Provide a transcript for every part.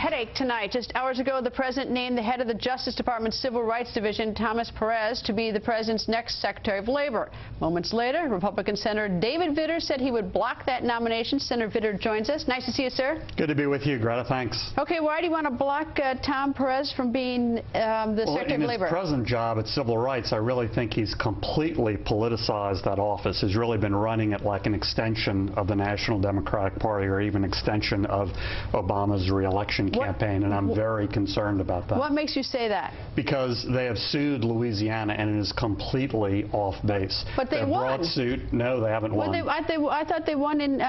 headache tonight. Just hours ago, the president named the head of the Justice Department's Civil Rights Division, Thomas Perez, to be the president's next Secretary of Labor. Moments later, Republican Senator David Vitter said he would block that nomination. Senator Vitter joins us. Nice to see you, sir. Good to be with you, Greta. Thanks. Okay, why do you want to block Tom Perez from being the Secretary of Labor? In his present job at Civil Rights, I really think he's completely politicized that office. He's really been running it like an extension of the National Democratic Party or even extension of Obama's re-election campaign, and I'm very concerned about that. What makes you say that? Because they have sued Louisiana, and it is completely off base. But they won. Brought suit. No, they haven't won. I thought they won in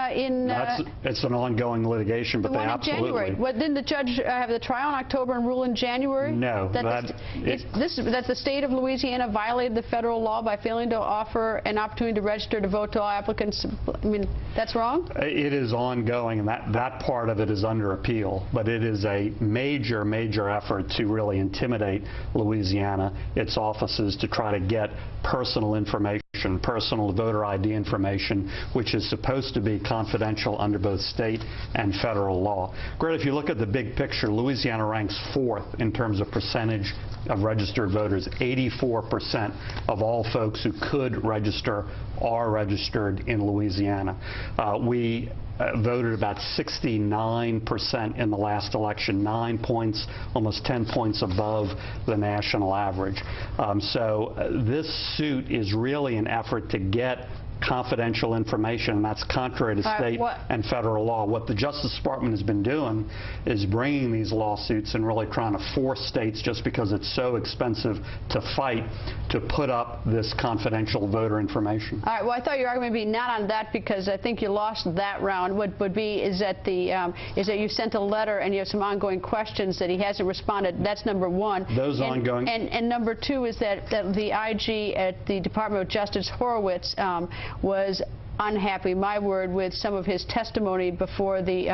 it's an ongoing litigation, but they absolutely. In January. Didn't the judge have the trial in October and rule in January? No. That the state of Louisiana violated the federal law by failing to offer an opportunity to register to vote to all applicants. I mean, that's wrong? It is ongoing, and that part of it is under appeal. But it is a major, major effort to really intimidate Louisiana, its offices, to try to get personal information, personal voter ID information, which is supposed to be confidential under both state and federal law. Greta, if you look at the big picture, Louisiana ranks 4th in terms of percentage of registered voters. 84% of all folks who could register are registered in Louisiana. We voted about 69% in the last election, 9 points, almost 10 points above the national average. So this suit is really an effort to get confidential information, and that's contrary to state and federal law. What the Justice Department has been doing is bringing these lawsuits and really trying to force states, just because it's so expensive to fight, to put up this confidential voter information. All right. Well, I thought your argument would be not on that, because I think you lost that round. What would be is that you sent a letter and you have some ongoing questions that he hasn't responded. That's number one. Those ongoing. And number two is that the IG at the Department of Justice, Horowitz, was unhappy, my word, with some of his testimony before the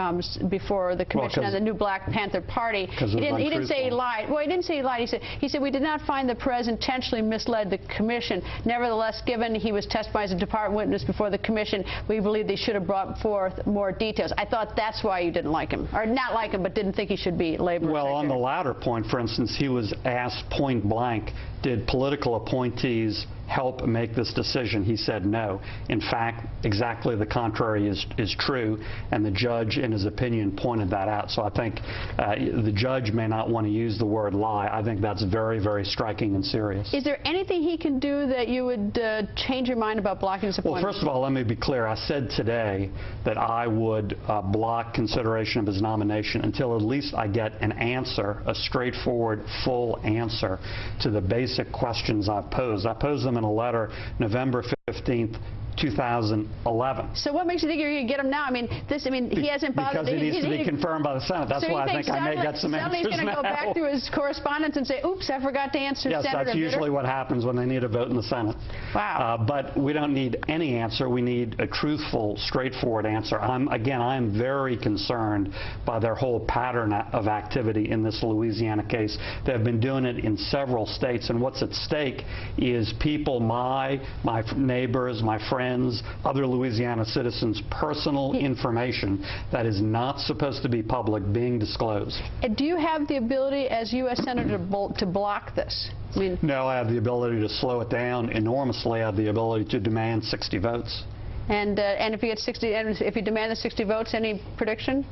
commission on the new Black Panther Party. He didn't say he lied. Well, he didn't say he lied. He said we did not find the president intentionally misled the commission. Nevertheless, given he was testified as a department witness before the commission, we believe they should have brought forth more details. I thought that's why you didn't like him, or not like him, but didn't think he should be labor. Well, on the latter point, for instance, he was asked point blank, did political appointees help make this decision? He said no. In fact, exactly the contrary is true, and the judge, in his opinion, pointed that out. So I think the judge may not want to use the word lie. I think that's very, very striking and serious. Is there anything he can do that you would change your mind about blocking his appointment? Well, first of all, let me be clear. I said today that I would block consideration of his nomination until at least I get an answer, a straightforward, full answer to the basic questions I've posed. I posed them in a letter November 15th, 2011. So what makes you think you're going to get him now? I mean, he hasn't bothered. Because he needs to be confirmed by the Senate. That's why I think I may get some answers now. Suddenly he's going to go back through his correspondence and say, oops, I forgot to answer Senator Vitter. Yes, that's usually what happens when they need a vote in the Senate. Wow. But we don't need any answer. We need a truthful, straightforward answer. Again, I am very concerned by their whole pattern of activity in this Louisiana case. They've been doing it in several states, and what's at stake is people, my neighbors, my friends, other Louisiana citizens' personal information that is not supposed to be public being disclosed. Do you have the ability as U.S. Senator to block this? No, I have the ability to slow it down enormously. I have the ability to demand 60 votes. And if you get 60, and if you demand the 60 votes, any prediction?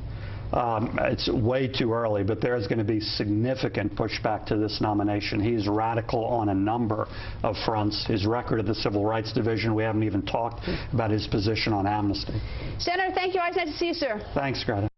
It's way too early, but there is going to be significant pushback to this nomination. He's radical on a number of fronts. His record at the Civil Rights Division, we haven't even talked about his position on amnesty. Senator, thank you. Always nice to see you, sir. Thanks, Greta.